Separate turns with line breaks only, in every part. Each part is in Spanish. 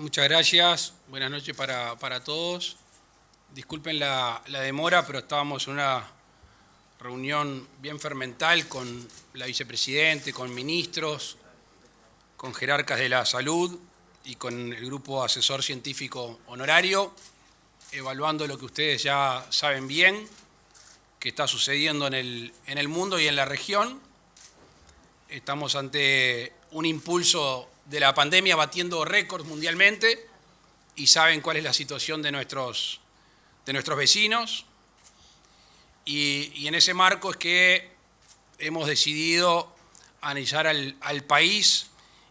Muchas gracias. Buenas noches para todos. Disculpen la demora, pero estábamos en una reunión bien fermental con la vicepresidente, con ministros, con jerarcas de la salud y con el grupo asesor científico honorario, evaluando lo que ustedes ya saben bien, que está sucediendo en el mundo y en la región. Estamos ante un impulso de la pandemia batiendo récords mundialmente y saben cuál es la situación de nuestros vecinos. Y en ese marco es que hemos decidido analizar al país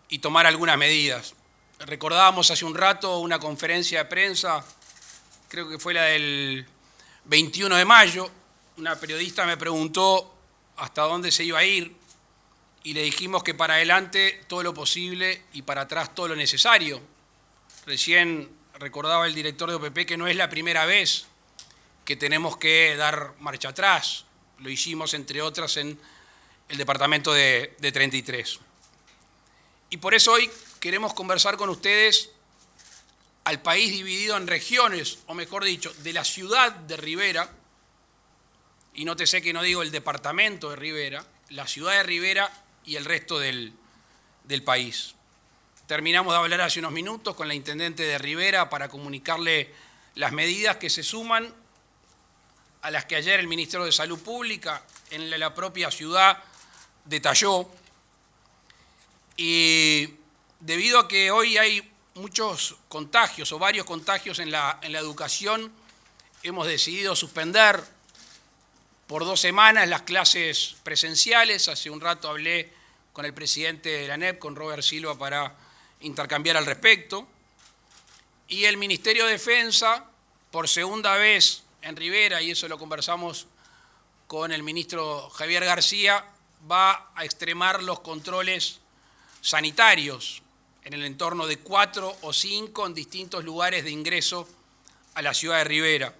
y tomar algunas medidas. Recordábamos hace un rato una conferencia de prensa, creo que fue la del 21 de mayo, una periodista me preguntó hasta dónde se iba a ir y le dijimos que para adelante todo lo posible y para atrás todo lo necesario. Recién recordaba el director de OPP que no es la primera vez que tenemos que dar marcha atrás. Lo hicimos, entre otras, en el departamento de 33. Y por eso hoy queremos conversar con ustedes al país dividido en regiones, o mejor dicho, de la ciudad de Rivera, y nótese que no digo el departamento de Rivera, la ciudad de Rivera y el resto del país. Terminamos de hablar hace unos minutos con la intendente de Rivera para comunicarle las medidas que se suman a las que ayer el Ministerio de Salud Pública en la propia ciudad detalló. Y debido a que hoy hay muchos contagios o varios contagios en la educación, hemos decidido suspender por 2 semanas las clases presenciales. Hace un rato hablé con el presidente de la ANEP, con Robert Silva, para intercambiar al respecto. Y el Ministerio de Defensa, por segunda vez en Rivera, y eso lo conversamos con el ministro Javier García, va a extremar los controles sanitarios en el entorno de 4 o 5 en distintos lugares de ingreso a la ciudad de Rivera.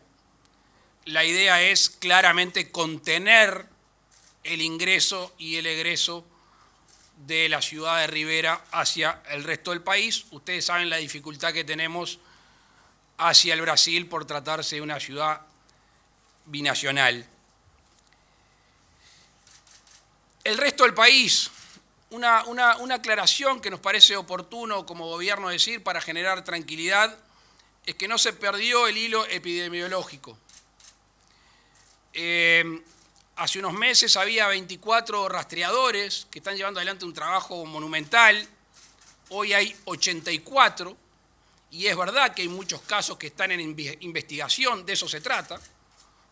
La idea es claramente contener el ingreso y el egreso de la ciudad de Rivera hacia el resto del país. Ustedes saben la dificultad que tenemos hacia el Brasil por tratarse de una ciudad binacional. El resto del país, una aclaración que nos parece oportuno como gobierno decir para generar tranquilidad, es que no se perdió el hilo epidemiológico. Hace unos meses había 24 rastreadores que están llevando adelante un trabajo monumental. Hoy hay 84 y es verdad que hay muchos casos que están en investigación, de eso se trata.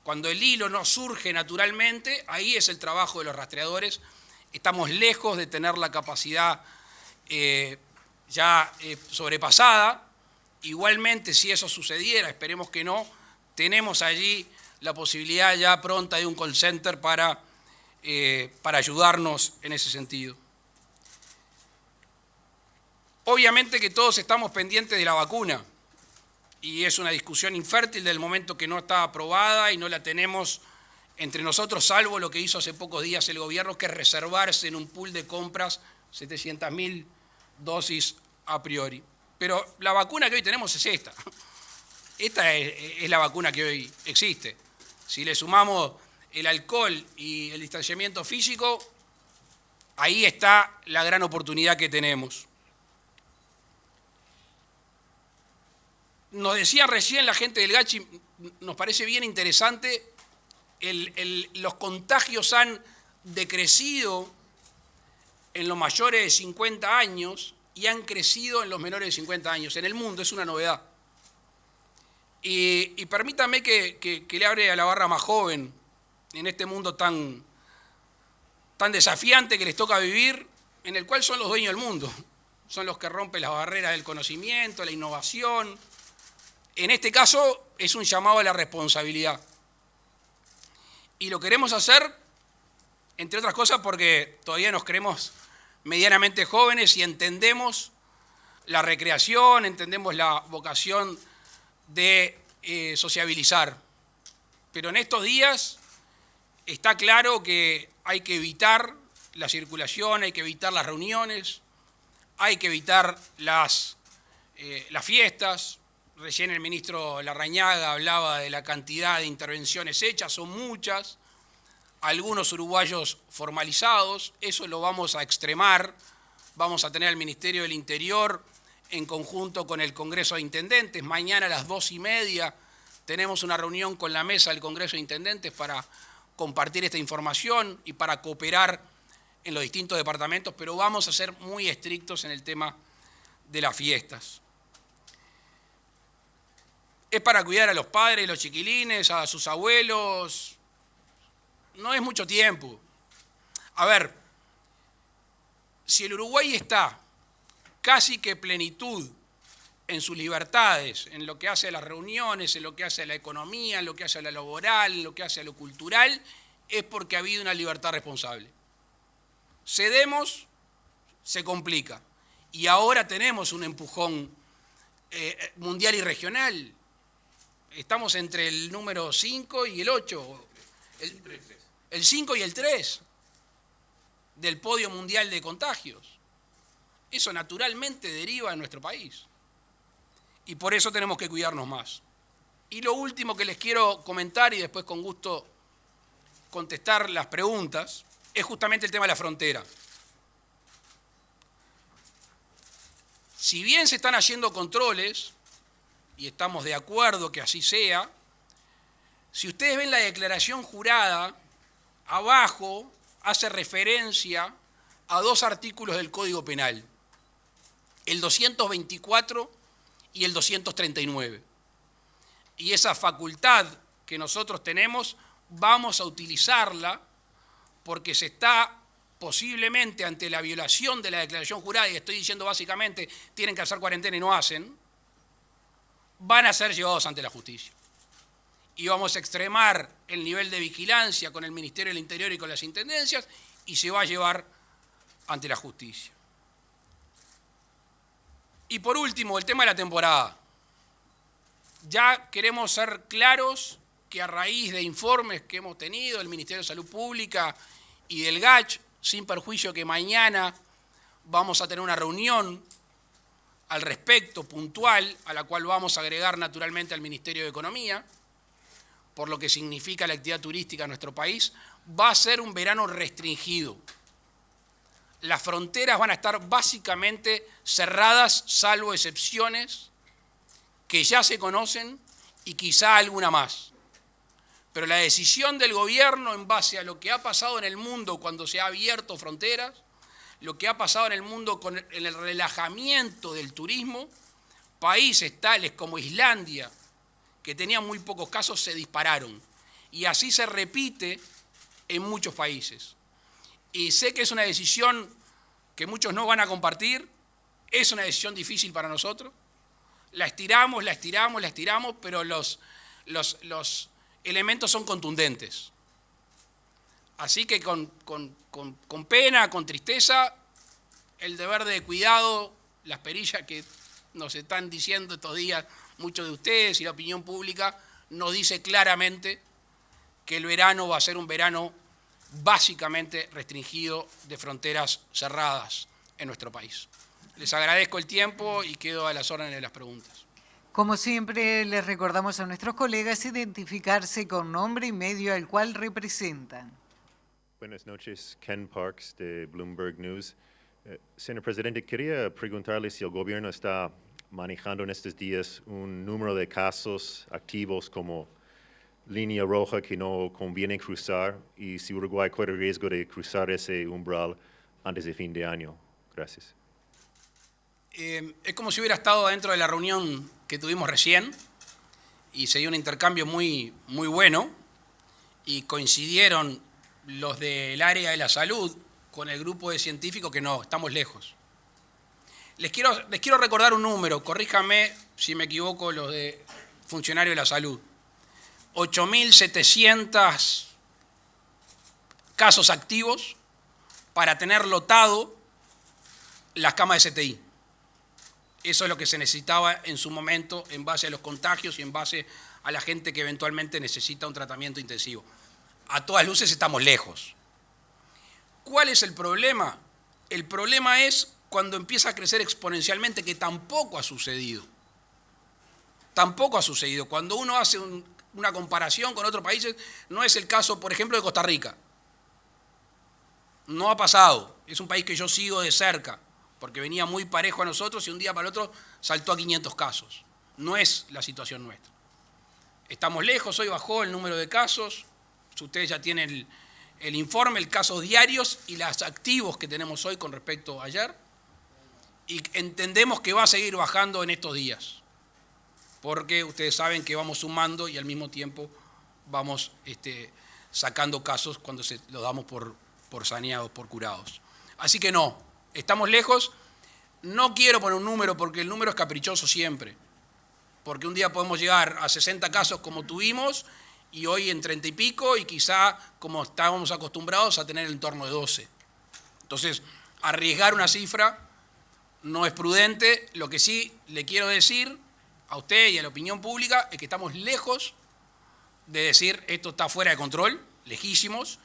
Cuando el hilo no surge naturalmente, ahí es el trabajo de los rastreadores. Estamos lejos de tener la capacidad sobrepasada. Igualmente, si eso sucediera, esperemos que no, tenemos allí la posibilidad ya pronta de un call center para ayudarnos en ese sentido. Obviamente que todos estamos pendientes de la vacuna y es una discusión infértil del momento que no está aprobada y no la tenemos entre nosotros, salvo lo que hizo hace pocos días el gobierno, que es reservarse en un pool de compras 700.000 dosis a priori. Pero la vacuna que hoy tenemos es esta. Esta es la vacuna que hoy existe. Si le sumamos el alcohol y el distanciamiento físico, ahí está la gran oportunidad que tenemos. Nos decía recién la gente del Gachi, nos parece bien interesante, los contagios han decrecido en los mayores de 50 años y han crecido en los menores de 50 años. En el mundo es una novedad. Y permítame que le hable a la barra más joven en este mundo tan desafiante que les toca vivir, en el cual son los dueños del mundo. Son los que rompen las barreras del conocimiento, la innovación. En este caso es un llamado a la responsabilidad. Y lo queremos hacer, entre otras cosas, porque todavía nos creemos medianamente jóvenes y entendemos la recreación, entendemos la vocación de sociabilizar. Pero en estos días está claro que hay que evitar la circulación, hay que evitar las reuniones, hay que evitar las las fiestas. Recién el ministro Larrañaga hablaba de la cantidad de intervenciones hechas, son muchas, algunos uruguayos formalizados, eso lo vamos a extremar, vamos a tener al Ministerio del Interior en conjunto con el Congreso de Intendentes. Mañana a las 2:30 tenemos una reunión con la mesa del Congreso de Intendentes para compartir esta información y para cooperar en los distintos departamentos, pero vamos a ser muy estrictos en el tema de las fiestas. Es para cuidar a los padres, los chiquilines, a sus abuelos. No es mucho tiempo. A ver, si el Uruguay está casi que plenitud en sus libertades, en lo que hace a las reuniones, en lo que hace a la economía, en lo que hace a lo laboral, en lo que hace a lo cultural, es porque ha habido una libertad responsable. Cedemos, se complica. Y ahora tenemos un empujón mundial y regional. Estamos entre el número 5 y el 8, el 5 y el 3 del podio mundial de contagios. Eso naturalmente deriva en nuestro país. Y por eso tenemos que cuidarnos más. Y lo último que les quiero comentar, y después con gusto contestar las preguntas, es justamente el tema de la frontera. Si bien se están haciendo controles, y estamos de acuerdo que así sea, si ustedes ven la declaración jurada, abajo hace referencia a 2 artículos del Código Penal, el 224 y el 239. Y esa facultad que nosotros tenemos, vamos a utilizarla porque se está posiblemente ante la violación de la declaración jurada, y estoy diciendo básicamente, tienen que hacer cuarentena y no hacen, van a ser llevados ante la justicia. Y vamos a extremar el nivel de vigilancia con el Ministerio del Interior y con las intendencias, y se va a llevar ante la justicia. Y por último, el tema de la temporada. Ya queremos ser claros que a raíz de informes que hemos tenido del Ministerio de Salud Pública y del GACH, sin perjuicio que mañana vamos a tener una reunión al respecto, puntual, a la cual vamos a agregar naturalmente al Ministerio de Economía, por lo que significa la actividad turística en nuestro país, va a ser un verano restringido. Las fronteras van a estar básicamente cerradas, salvo excepciones que ya se conocen y quizá alguna más. Pero la decisión del gobierno en base a lo que ha pasado en el mundo cuando se ha abierto fronteras, lo que ha pasado en el mundo con el relajamiento del turismo, países tales como Islandia, que tenían muy pocos casos, se dispararon. Y así se repite en muchos países. Y sé que es una decisión que muchos no van a compartir, es una decisión difícil para nosotros. La estiramos, pero los elementos son contundentes. Así que con pena, con tristeza, el deber de cuidado, las perillas que nos están diciendo estos días muchos de ustedes y la opinión pública, nos dice claramente que el verano va a ser un verano básicamente restringido, de fronteras cerradas en nuestro país. Les agradezco el tiempo y quedo a las órdenes de las preguntas.
Como siempre, les recordamos a nuestros colegas identificarse con nombre y medio al cual representan.
Buenas noches, Ken Parks de Bloomberg News. Señor Presidente, quería preguntarle si el gobierno está manejando en estos días un número de casos activos como línea roja que no conviene cruzar, y si Uruguay corre el riesgo de cruzar ese umbral antes de fin de año. Gracias.
Es como si hubiera estado dentro de la reunión que tuvimos recién y se dio un intercambio muy bueno y coincidieron los del área de la salud con el grupo de científicos que no, estamos lejos. Les quiero recordar un número, corríjame si me equivoco los de funcionarios de la salud. 8.700 casos activos para tener lotado las camas de CTI. Eso es lo que se necesitaba en su momento en base a los contagios y en base a la gente que eventualmente necesita un tratamiento intensivo. A todas luces estamos lejos. ¿Cuál es el problema? El problema es cuando empieza a crecer exponencialmente, que tampoco ha sucedido. Tampoco ha sucedido. Cuando uno hace una comparación con otros países, no es el caso, por ejemplo, de Costa Rica. No ha pasado. Es un país que yo sigo de cerca, porque venía muy parejo a nosotros y un día para el otro saltó a 500 casos. No es la situación nuestra. Estamos lejos, hoy bajó el número de casos. Ustedes ya tienen el informe, el casos diarios y los activos que tenemos hoy con respecto a ayer. Y entendemos que va a seguir bajando en estos días, porque ustedes saben que vamos sumando y al mismo tiempo vamos sacando casos cuando los damos por saneados, por curados. Así que no, estamos lejos. No quiero poner un número porque el número es caprichoso siempre, porque un día podemos llegar a 60 casos como tuvimos y hoy en 30 y pico y quizá como estábamos acostumbrados a tener en torno de 12. Entonces, arriesgar una cifra no es prudente. Lo que sí le quiero decir a usted y a la opinión pública es que estamos lejos de decir esto está fuera de control, lejísimos,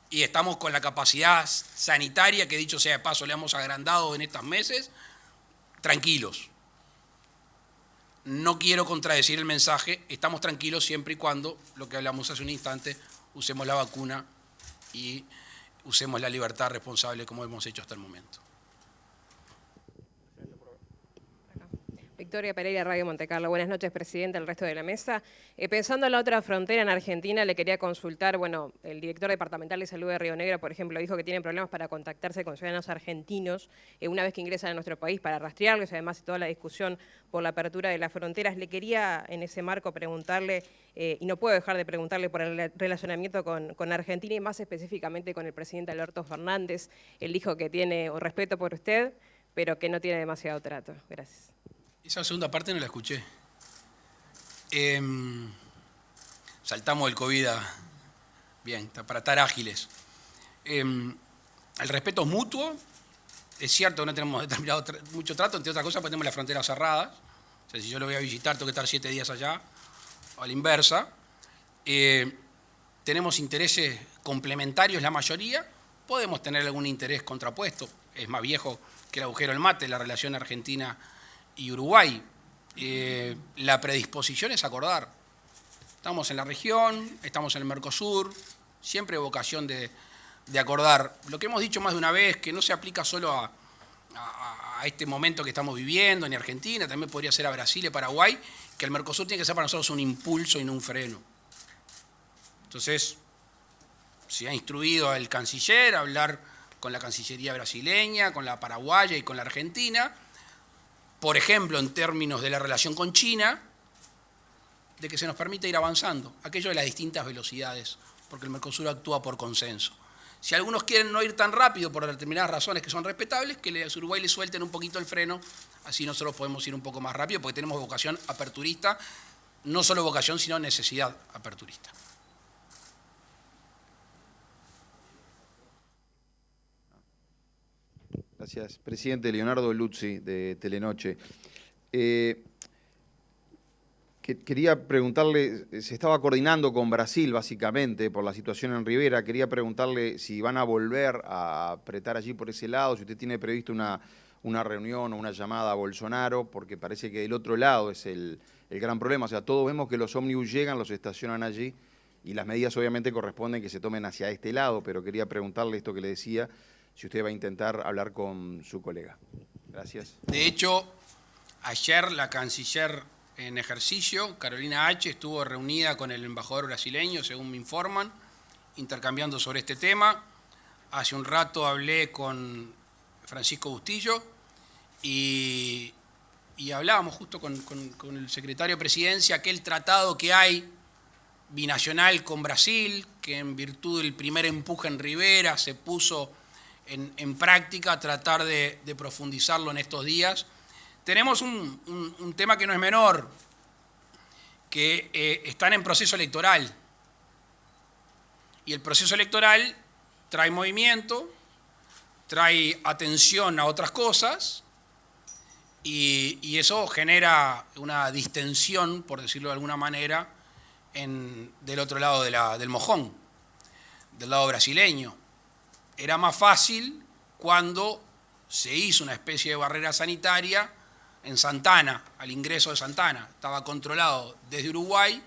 y estamos con la capacidad sanitaria que, dicho sea de paso, le hemos agrandado en estos meses, tranquilos. No quiero contradecir el mensaje, estamos tranquilos siempre y cuando, lo que hablamos hace un instante, usemos la vacuna y usemos la libertad responsable como hemos hecho hasta el momento.
Victoria Pereira, Radio Montecarlo. Buenas noches, presidente, al resto de la mesa. Pensando en la otra frontera, en Argentina, le quería consultar, bueno, el director departamental de salud de Río Negro, por ejemplo, dijo que tienen problemas para contactarse con ciudadanos argentinos una vez que ingresan a nuestro país para rastrearlos, además de toda la discusión por la apertura de las fronteras. Le quería, en ese marco, preguntarle, y no puedo dejar de preguntarle por el relacionamiento con Argentina y más específicamente con el presidente Alberto Fernández. Él dijo que tiene respeto por usted, pero que no tiene demasiado trato. Gracias.
Esa segunda parte no la escuché. Saltamos el COVID bien, para estar ágiles. El respeto es mutuo. Es cierto que no tenemos determinado mucho trato, entre otras cosas porque tenemos las fronteras cerradas. O sea, si yo lo voy a visitar, tengo que estar 7 días allá, o a la inversa. Tenemos intereses complementarios la mayoría. Podemos tener algún interés contrapuesto. Es más viejo que el agujero del mate, la relación Argentina y Uruguay. La predisposición es acordar. Estamos en la región, estamos en el Mercosur, siempre vocación de acordar. Lo que hemos dicho más de una vez, que no se aplica solo a este momento que estamos viviendo, ni a Argentina, también podría ser a Brasil y Paraguay, que el Mercosur tiene que ser para nosotros un impulso y no un freno. Entonces, se ha instruido al canciller a hablar con la Cancillería brasileña, con la paraguaya y con la argentina, por ejemplo, en términos de la relación con China, de que se nos permite ir avanzando, aquello de las distintas velocidades, porque el Mercosur actúa por consenso. Si algunos quieren no ir tan rápido por determinadas razones que son respetables, que a Uruguay le suelten un poquito el freno, así nosotros podemos ir un poco más rápido, porque tenemos vocación aperturista, no solo vocación, sino necesidad aperturista.
Gracias, presidente. Leonardo Luzzi, de Telenoche. Quería preguntarle, se estaba coordinando con Brasil, básicamente, por la situación en Rivera. Quería preguntarle si van a volver a apretar allí por ese lado, si usted tiene previsto una reunión o una llamada a Bolsonaro, porque parece que del otro lado es el gran problema. O sea, todos vemos que los ómnibus llegan, los estacionan allí, y las medidas obviamente corresponden que se tomen hacia este lado, pero quería preguntarle esto que le decía, si usted va a intentar hablar con su colega. Gracias.
De hecho, ayer la canciller en ejercicio, Carolina H., estuvo reunida con el embajador brasileño, según me informan, intercambiando sobre este tema. Hace un rato hablé con Francisco Bustillo y hablábamos justo con el secretario de Presidencia, aquel tratado que hay binacional con Brasil, que en virtud del primer empuje en Rivera se puso en práctica, tratar de profundizarlo en estos días. Tenemos un tema que no es menor, que están en proceso electoral. Y el proceso electoral trae movimiento, trae atención a otras cosas, y eso genera una distensión, por decirlo de alguna manera, del otro lado del mojón, del lado brasileño. Era más fácil cuando se hizo una especie de barrera sanitaria en Santana, al ingreso de Santana. Estaba controlado desde Uruguay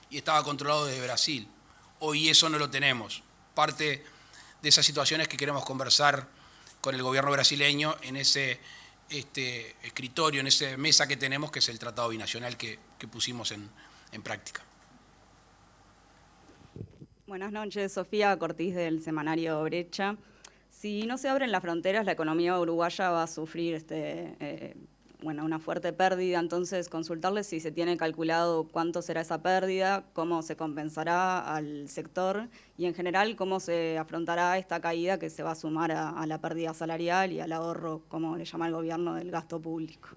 y estaba controlado desde Brasil. Hoy eso no lo tenemos. Parte de esas situaciones que queremos conversar con el gobierno brasileño en ese escritorio, en esa mesa que tenemos, que es el Tratado Binacional que pusimos en práctica.
Buenas noches, Sofía Cortiz del semanario Brecha. Si no se abren las fronteras, la economía uruguaya va a sufrir una fuerte pérdida. Entonces, consultarles si se tiene calculado cuánto será esa pérdida, cómo se compensará al sector y, en general, cómo se afrontará esta caída que se va a sumar a la pérdida salarial y al ahorro, como le llama el gobierno, del gasto público.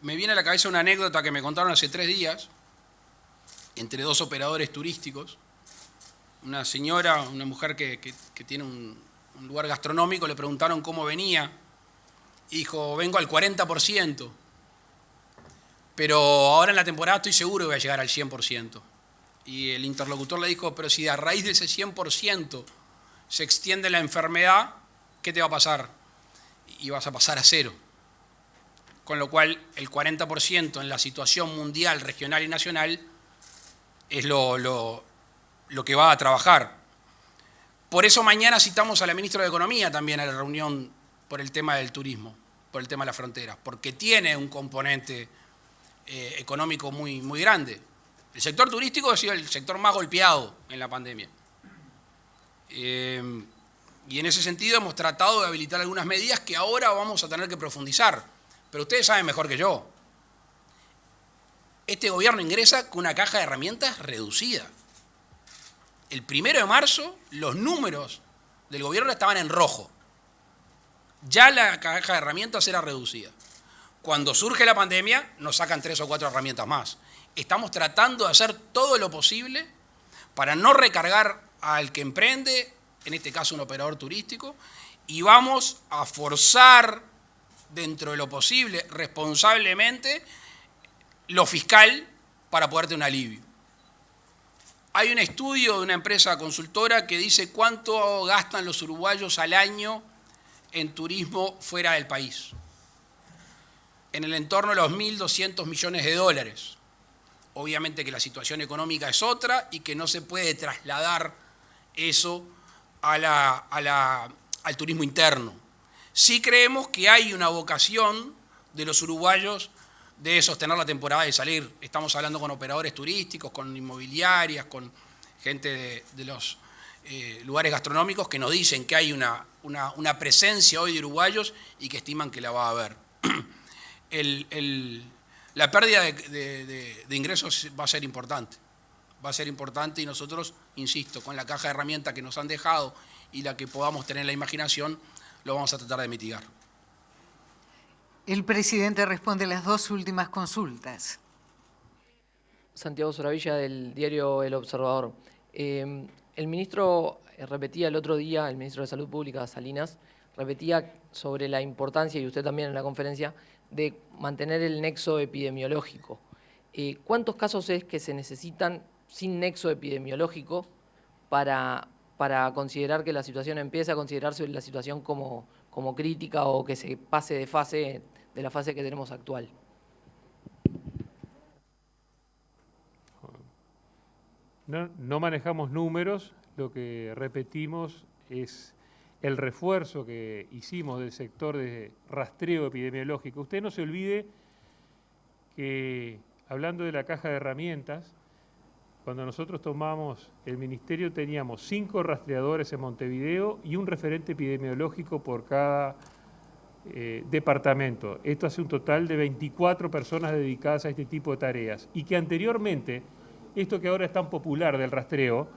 Me viene a la cabeza una anécdota que me contaron hace 3 días entre 2 operadores turísticos. Una señora, una mujer que tiene un lugar gastronómico, le preguntaron cómo venía y dijo, vengo al 40%, pero ahora en la temporada estoy seguro que voy a llegar al 100%. Y el interlocutor le dijo, pero si a raíz de ese 100% se extiende la enfermedad, ¿qué te va a pasar? Y vas a pasar a 0. Con lo cual el 40% en la situación mundial, regional y nacional es lo que va a trabajar. Por eso mañana citamos a la ministra de Economía también a la reunión por el tema del turismo, por el tema de las fronteras, porque tiene un componente económico muy, muy grande. El sector turístico ha sido el sector más golpeado en la pandemia. Y en ese sentido hemos tratado de habilitar algunas medidas que ahora vamos a tener que profundizar. Pero ustedes saben mejor que yo. Este gobierno ingresa con una caja de herramientas reducida. El 1 de marzo los números del gobierno estaban en rojo. Ya la caja de herramientas era reducida. Cuando surge la pandemia nos sacan 3 o 4 herramientas más. Estamos tratando de hacer todo lo posible para no recargar al que emprende, en este caso un operador turístico, y vamos a forzar dentro de lo posible, responsablemente, lo fiscal para poder tener un alivio. Hay un estudio de una empresa consultora que dice cuánto gastan los uruguayos al año en turismo fuera del país. En el entorno de los 1.200 millones de dólares. Obviamente que la situación económica es otra y que no se puede trasladar eso al turismo interno. Sí creemos que hay una vocación de los uruguayos de sostener la temporada y salir. Estamos hablando con operadores turísticos, con inmobiliarias, con gente de los lugares gastronómicos que nos dicen que hay una presencia hoy de uruguayos y que estiman que la va a haber. La pérdida de ingresos va a ser importante. Va a ser importante y nosotros, insisto, con la caja de herramientas que nos han dejado y la que podamos tener en la imaginación, lo vamos a tratar de mitigar.
El presidente responde las 2 últimas consultas.
Santiago Soravilla, del diario El Observador. El ministro repetía el otro día, el ministro de Salud Pública, Salinas, repetía sobre la importancia, y usted también en la conferencia, de mantener el nexo epidemiológico. ¿Cuántos casos es que se necesitan sin nexo epidemiológico para considerar que la situación empieza a considerarse la situación como crítica o que se pase de fase, de la fase que tenemos actual?
No manejamos números, lo que repetimos es el refuerzo que hicimos del sector de rastreo epidemiológico. Usted no se olvide que, hablando de la caja de herramientas, cuando nosotros tomamos el ministerio teníamos 5 rastreadores en Montevideo y un referente epidemiológico por cada departamento. Esto hace un total de 24 personas dedicadas a este tipo de tareas. Y que anteriormente, esto que ahora es tan popular del rastreo,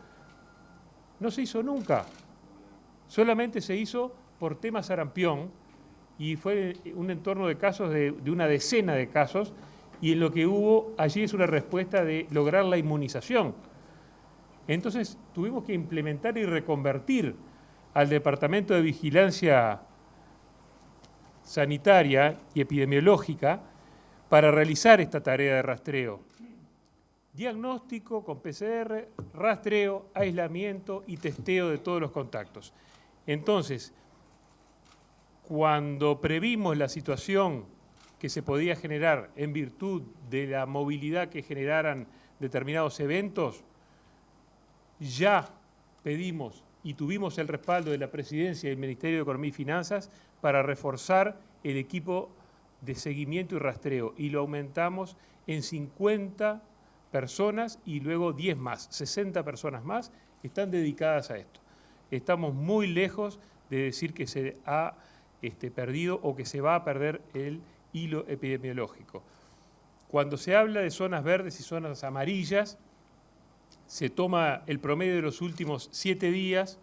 no se hizo nunca. Solamente se hizo por tema sarampión y fue un entorno de casos de una decena de casos, y en lo que hubo allí es una respuesta de lograr la inmunización. Entonces tuvimos que implementar y reconvertir al Departamento de Vigilancia Sanitaria y Epidemiológica para realizar esta tarea de rastreo. Diagnóstico con PCR, rastreo, aislamiento y testeo de todos los contactos. Entonces, cuando previmos la situación que se podía generar en virtud de la movilidad que generaran determinados eventos, ya pedimos y tuvimos el respaldo de la Presidencia y del Ministerio de Economía y Finanzas para reforzar el equipo de seguimiento y rastreo, y lo aumentamos en 50 personas y luego 10 más, 60 personas más están dedicadas a esto. Estamos muy lejos de decir que se ha perdido o que se va a perder el hilo epidemiológico. Cuando se habla de zonas verdes y zonas amarillas, se toma el promedio de los últimos 7 días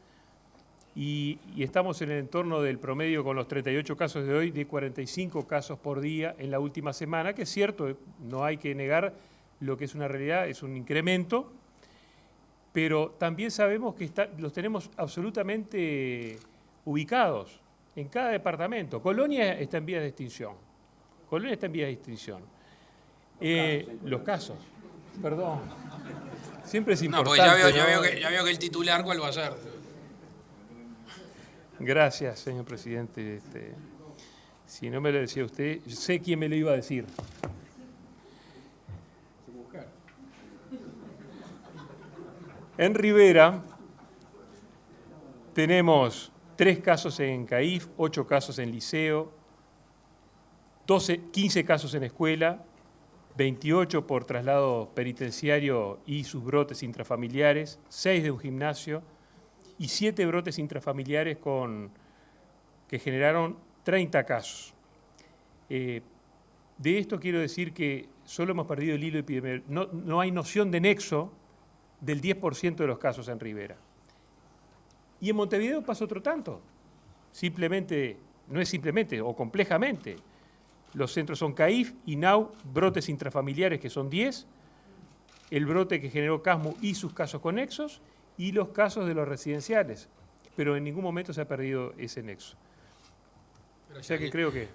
y estamos en el entorno del promedio con los 38 casos de hoy, de 45 casos por día en la última semana, que es cierto, no hay que negar lo que es una realidad, es un incremento, pero también sabemos que los tenemos absolutamente ubicados en cada departamento. Colonia está en vías de extinción. Colonia está en vías de extinción. Los casos, perdón. Siempre es importante.
No, porque ya veo que el titular, ¿cuál va a ser?
Gracias, señor presidente. Si no me lo decía usted, yo sé quién me lo iba a decir. En Rivera tenemos 3 casos en CAIF, 8 casos en liceo, 15 casos en escuela, 28 por traslado penitenciario y sus brotes intrafamiliares, 6 de un gimnasio y 7 brotes intrafamiliares que generaron 30 casos. De esto quiero decir que solo hemos perdido el hilo epidemiológico. No hay noción de nexo del 10% de los casos en Rivera. Y en Montevideo pasa otro tanto. Simplemente, no es simplemente, o complejamente. Los centros son CAIF, INAU, brotes intrafamiliares, que son 10, el brote que generó Casmu y sus casos conexos, y los casos de los residenciales. Pero en ningún momento se ha perdido ese nexo. O sea que creo que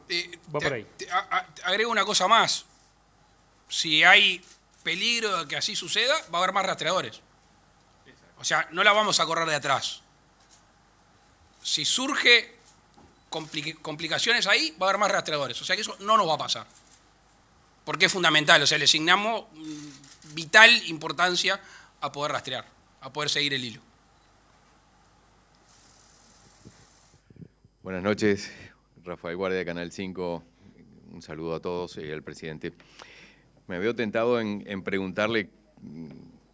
va por ahí.
Agrego una cosa más. Si hay peligro de que así suceda, va a haber más rastreadores. O sea, no la vamos a correr de atrás. Si surge complicaciones ahí, va a haber más rastreadores. O sea que eso no nos va a pasar. Porque es fundamental. O sea, le asignamos vital importancia a poder rastrear, a poder seguir el hilo.
Buenas noches, Rafael Guardia de Canal 5. Un saludo a todos y al presidente. Me veo tentado en preguntarle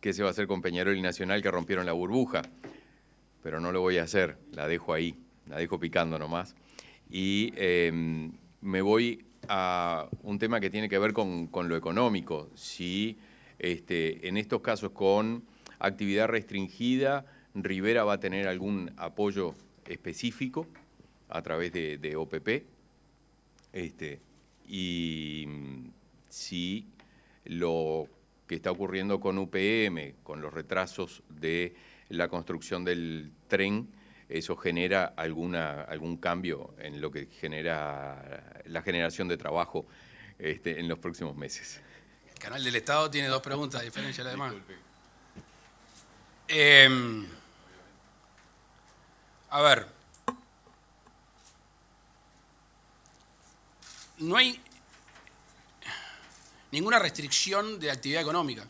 qué se va a hacer con Peñarol y Nacional, que rompieron la burbuja, pero no lo voy a hacer, la dejo ahí, la dejo picando nomás. Y me voy a un tema que tiene que ver con lo económico. Si en estos casos con actividad restringida, Rivera va a tener algún apoyo específico a través de OPP, y si lo que está ocurriendo con UPM, con los retrasos de la construcción del tren, eso genera algún cambio en lo que genera la generación de trabajo en los próximos meses.
El canal del Estado tiene 2 preguntas, a diferencia de la demás. A ver, no hay ninguna restricción de actividad económica.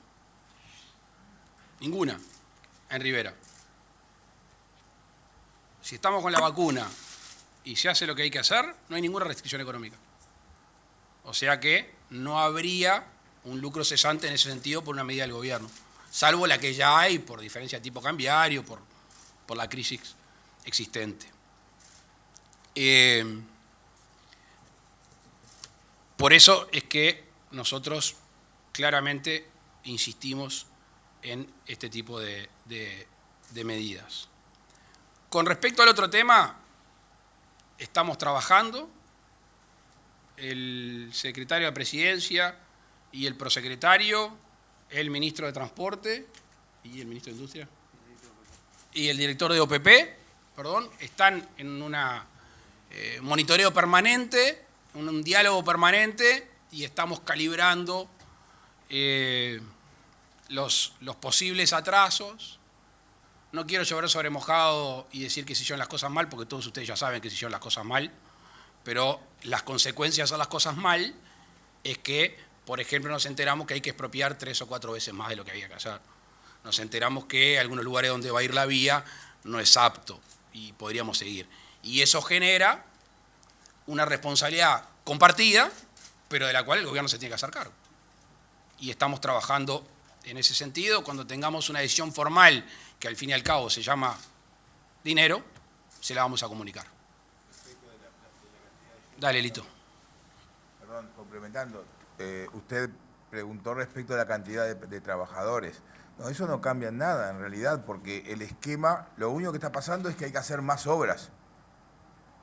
Ninguna en Rivera. Si estamos con la vacuna y se hace lo que hay que hacer, no hay ninguna restricción económica. O sea que no habría un lucro cesante en ese sentido por una medida del gobierno, salvo la que ya hay por diferencia de tipo cambiario, por la crisis existente. Por eso es que nosotros claramente insistimos en este tipo de medidas. Con respecto al otro tema, estamos trabajando, el secretario de Presidencia y el prosecretario, el ministro de Transporte y el ministro de Industria y el director de OPP, están en un monitoreo permanente, un diálogo permanente, y estamos calibrando los posibles atrasos No quiero llover sobre mojado y decir que se hicieron las cosas mal, porque todos ustedes ya saben que se hicieron las cosas mal, pero las consecuencias de hacer las cosas mal es que, por ejemplo, nos enteramos que hay que expropiar 3 o 4 veces más de lo que había que hacer. Nos enteramos que algunos lugares donde va a ir la vía no es apto y podríamos seguir. Y eso genera una responsabilidad compartida, pero de la cual el gobierno se tiene que hacer cargo. Y estamos trabajando en ese sentido. Cuando tengamos una decisión formal, que al fin y al cabo se llama dinero, se la vamos a comunicar. Dale, Lito.
Perdón, complementando. Usted preguntó respecto a la cantidad de trabajadores. No, eso no cambia en nada, en realidad, porque el esquema, lo único que está pasando es que hay que hacer más obras,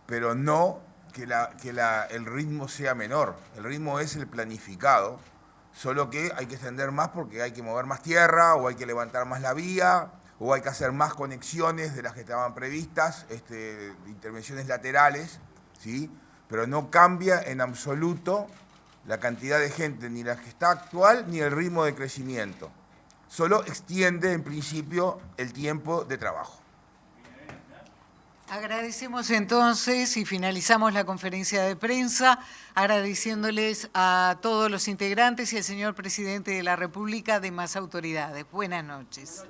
pero no que el ritmo sea menor. El ritmo es el planificado, solo que hay que extender más porque hay que mover más tierra, o hay que levantar más la vía, o hay que hacer más conexiones de las que estaban previstas, intervenciones laterales, ¿sí? Pero no cambia en absoluto la cantidad de gente, ni la que está actual, ni el ritmo de crecimiento. Solo extiende, en principio, el tiempo de trabajo.
Agradecemos entonces y finalizamos la conferencia de prensa, agradeciéndoles a todos los integrantes y al señor Presidente de la República, demás autoridades. Buenas noches.